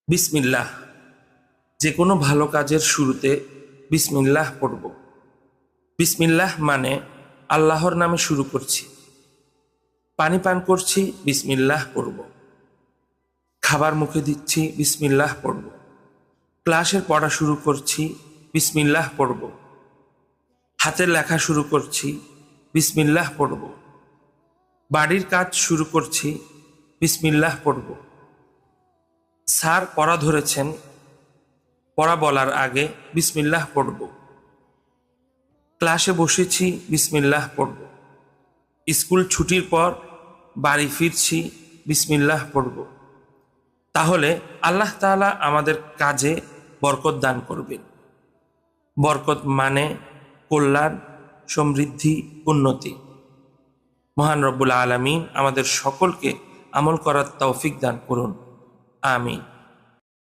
বিসমিল্লাহ। যে কোনো ভালো কাজের শুরুতে বিসমিল্লাহ পড়ব। বিসমিল্লাহ মানে আল্লাহর নামে শুরু করছি। পানি পান করছি, বিসমিল্লাহ পড়ব। খাবার মুখে দিচ্ছি, বিসমিল্লাহ পড়ব। ক্লাসের পড়া শুরু করছি, বিসমিল্লাহ পড়ব। হাতের লেখা শুরু করছি, বিসমিল্লাহ পড়ব। বাড়ির কাজ শুরু করছি, বিসমিল্লাহ পড়ব। স্যার পড়া ধরেছেন, পড়া বলার আগে বিসমিল্লাহ পড়ব। ক্লাসে বসেছি, বিসমিল্লাহ পড়ব। স্কুল ছুটির পর বাড়ি ফিরছি, বিসমিল্লাহ পড়ব। তাহলে আল্লাহ তাআলা আমাদের কাজে বরকত দান করবেন। বরকত মানে কল্যাণ, সমৃদ্ধি, উন্নতি। মহান রব্বুল আলামিন আমাদের সকলকে আমল করার তৌফিক দান করুন। আমিন।